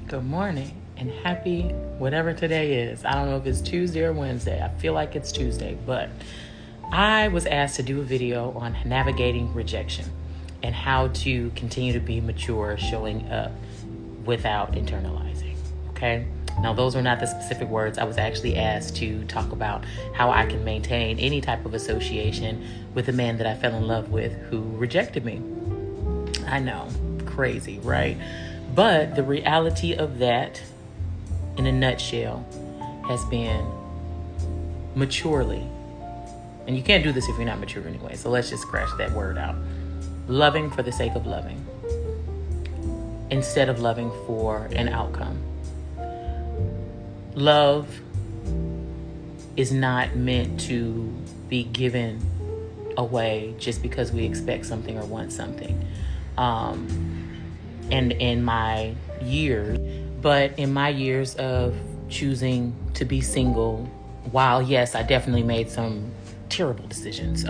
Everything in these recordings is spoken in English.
Good morning and happy whatever today is. I don't know if it's Tuesday or Wednesday. I feel like it's Tuesday, but I was asked to do a video on navigating rejection and how to continue to be mature, showing up without internalizing. Okay. Now, those were not the specific words. I was actually asked to talk about how I can maintain any type of association with a man that I fell in love with who rejected me. I know, crazy, right? But the reality of that, in a nutshell, has been maturely, and you can't do this if you're not mature anyway, so let's just scratch that word out. Loving for the sake of loving, instead of loving for an outcome. Love is not meant to be given away just because we expect something or want something. And in my years of choosing to be single, while yes, I definitely made some terrible decisions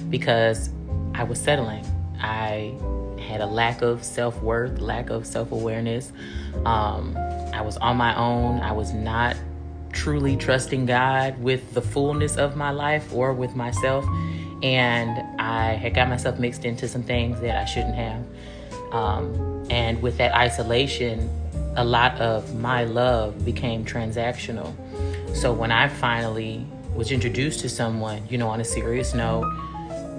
because I was settling. I had a lack of self-worth, lack of self-awareness. I was on my own. I was not truly trusting God with the fullness of my life or with myself. And I had got myself mixed into some things that I shouldn't have. And with that isolation, a lot of my love became transactional. So when I finally was introduced to someone, on a serious note,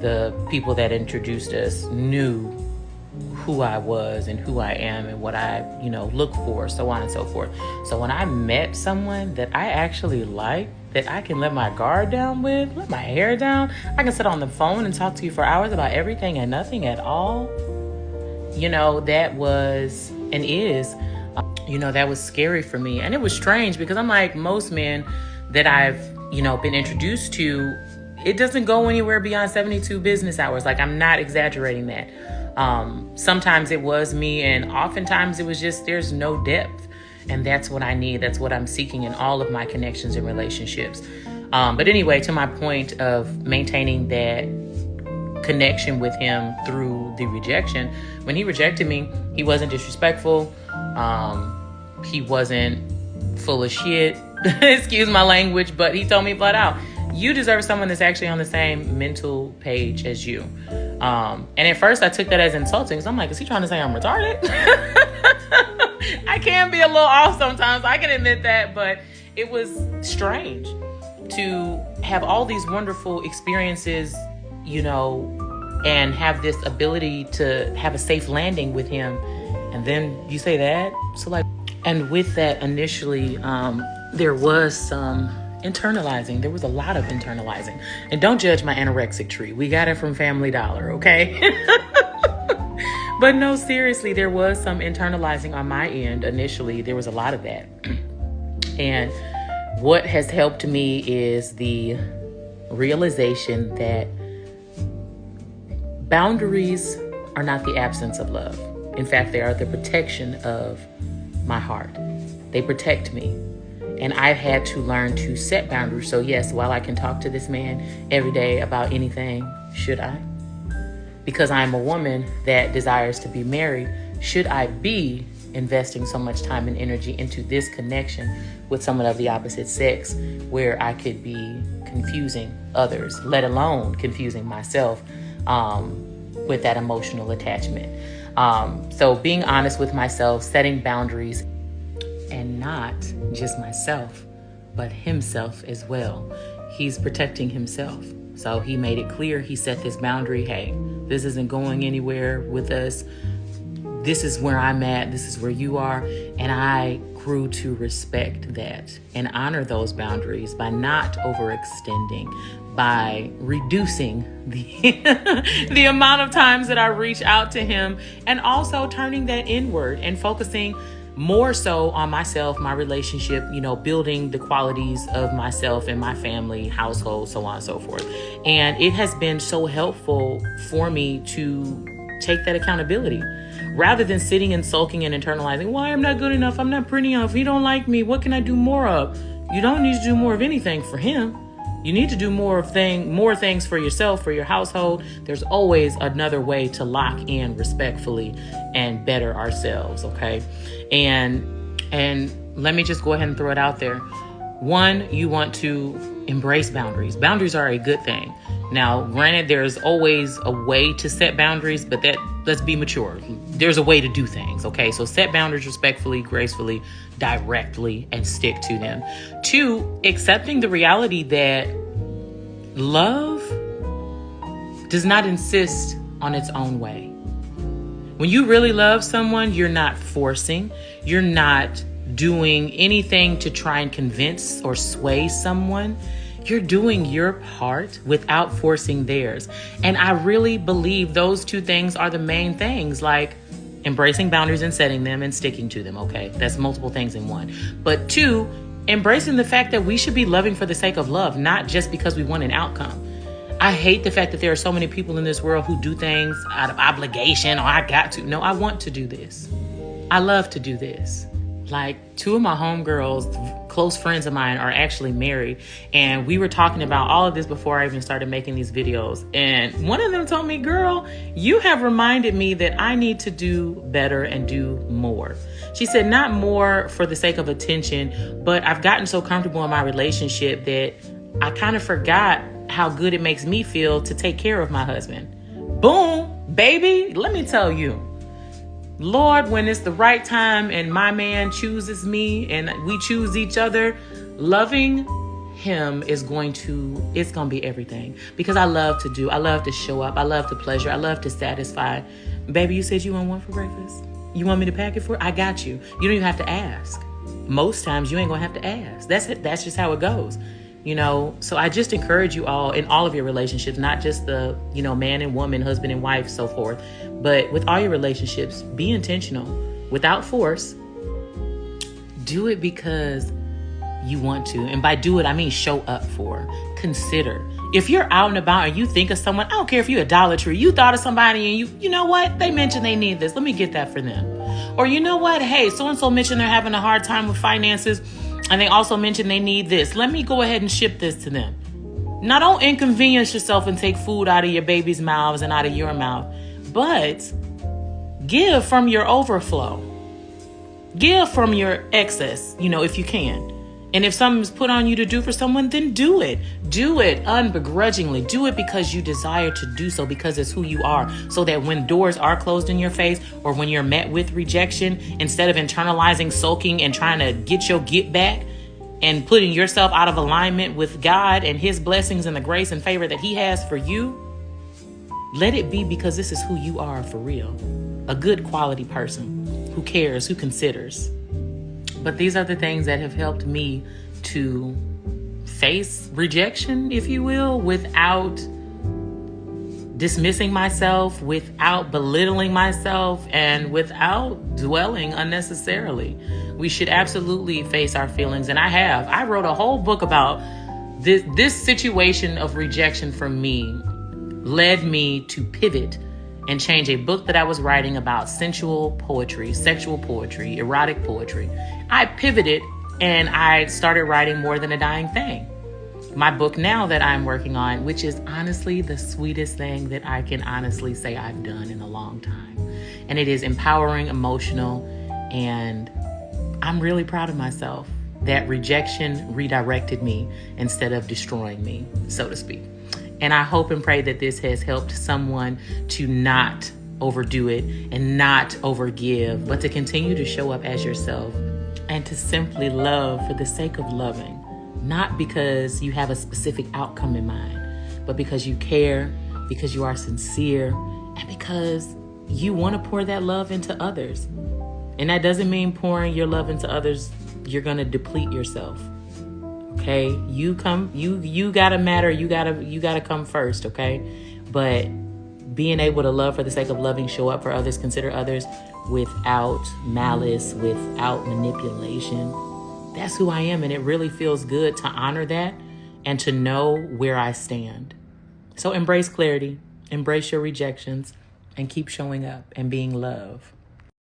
the people that introduced us knew who I was and who I am and what I, look for, so on and so forth. So when I met someone that I actually like, that I can let my guard down with, let my hair down, I can sit on the phone and talk to you for hours about everything and nothing at all. That was and is, that was scary for me. And it was strange because I'm like most men that I've, been introduced to, it doesn't go anywhere beyond 72 business hours. Like, I'm not exaggerating that. Sometimes it was me, and oftentimes it was just there's no depth. And that's what I need. That's what I'm seeking in all of my connections and relationships. But anyway, to my point of maintaining that connection with him through the rejection, when he rejected me, he wasn't disrespectful. He wasn't full of shit. Excuse my language, but he told me flat out, you deserve someone that's actually on the same mental page as you. And at first I took that as insulting because I'm like, is he trying to say I'm retarded? I can be a little off sometimes. I can admit that, but it was strange to have all these wonderful experiences, and have this ability to have a safe landing with him. And then you say that. And with that initially, there was some internalizing. There was a lot of internalizing. And don't judge my anorexic tree. We got it from Family Dollar, okay? But no, seriously, there was some internalizing on my end initially. There was a lot of that. And what has helped me is the realization that boundaries are not the absence of love. In fact, they are the protection of my heart. They protect me. And I've had to learn to set boundaries. So yes, while I can talk to this man every day about anything, should I? Because I'm a woman that desires to be married, should I be investing so much time and energy into this connection with someone of the opposite sex where I could be confusing others, let alone confusing myself with that emotional attachment? So being honest with myself, setting boundaries, and not just myself, but himself as well. He's protecting himself. So he made it clear. He set this boundary. Hey, this isn't going anywhere with us. This is where I'm at. This is where you are. And I grew to respect that and honor those boundaries by not overextending, by reducing the amount of times that I reach out to him, and also turning that inward and focusing more so on myself, my relationship, building the qualities of myself and my family, household, so on and so forth. And it has been so helpful for me to take that accountability rather than sitting and sulking and internalizing, why I'm not good enough, I'm not pretty enough, he don't like me, what can I do more of? You don't need to do more of anything for him. You need to do more things for yourself, for your household. There's always another way to lock in respectfully and better ourselves, okay? And And let me just go ahead and throw it out there. One, you want to embrace boundaries. Boundaries are a good thing. Now, granted, there's always a way to set boundaries, but let's be mature. There's a way to do things, okay? So set boundaries respectfully, gracefully, directly, and stick to them. Two, accepting the reality that love does not insist on its own way. When you really love someone, you're not forcing, you're not doing anything to try and convince or sway someone. You're doing your part without forcing theirs. And I really believe those two things are the main things, like embracing boundaries and setting them and sticking to them, okay? That's multiple things in one. But two, embracing the fact that we should be loving for the sake of love, not just because we want an outcome. I hate the fact that there are so many people in this world who do things out of obligation or I got to. No, I want to do this. I love to do this. Like, two of my homegirls, close friends of mine, are actually married. And we were talking about all of this before I even started making these videos. And one of them told me, girl, you have reminded me that I need to do better and do more. She said, not more for the sake of attention, but I've gotten so comfortable in my relationship that I kind of forgot how good it makes me feel to take care of my husband. Boom, baby, let me tell you. Lord, when it's the right time and my man chooses me and we choose each other, loving him it's going to be everything. Because I love to show up. I love to pleasure. I love to satisfy. Baby, you said you want one for breakfast? You want me to pack it for you? I got you. You don't even have to ask. Most times you ain't gonna have to ask. That's it. That's just how it goes. You know, so I just encourage you all in all of your relationships, not just the, man and woman, husband and wife, so forth, but with all your relationships, be intentional without force. Do it because you want to. And by do it, I mean show up for, consider. If you're out and about and you think of someone, I don't care if you're idolatry, you thought of somebody and you know what? They mentioned they need this. Let me get that for them. Or you know what? Hey, so-and-so mentioned they're having a hard time with finances. And they also mentioned they need this. Let me go ahead and ship this to them. Now, don't inconvenience yourself and take food out of your baby's mouths and out of your mouth. But give from your overflow. Give from your excess, if you can. And if something's put on you to do for someone, then do it. Do it unbegrudgingly. Do it because you desire to do so, because it's who you are. So that when doors are closed in your face or when you're met with rejection, instead of internalizing, sulking, and trying to get back and putting yourself out of alignment with God and his blessings and the grace and favor that he has for you, let it be because this is who you are for real. A good quality person who cares, who considers. But these are the things that have helped me to face rejection, if you will, without dismissing myself, without belittling myself, and without dwelling unnecessarily. We should absolutely face our feelings. And I wrote a whole book about this situation of rejection for me led me to pivot and change a book that I was writing about sensual poetry, sexual poetry, erotic poetry. I pivoted and I started writing More Than a Dying Thing. My book now that I'm working on, which is honestly the sweetest thing that I can honestly say I've done in a long time. And it is empowering, emotional, and I'm really proud of myself that rejection redirected me instead of destroying me, so to speak. And I hope and pray that this has helped someone to not overdo it and not overgive, but to continue to show up as yourself and to simply love for the sake of loving, not because you have a specific outcome in mind, but because you care, because you are sincere, and because you want to pour that love into others. And that doesn't mean pouring your love into others, you're going to deplete yourself. Okay, you gotta matter. You gotta come first. Okay, but being able to love for the sake of loving, show up for others, consider others without malice, without manipulation. That's who I am, and it really feels good to honor that and to know where I stand. So embrace clarity, embrace your rejections, and keep showing up and being love.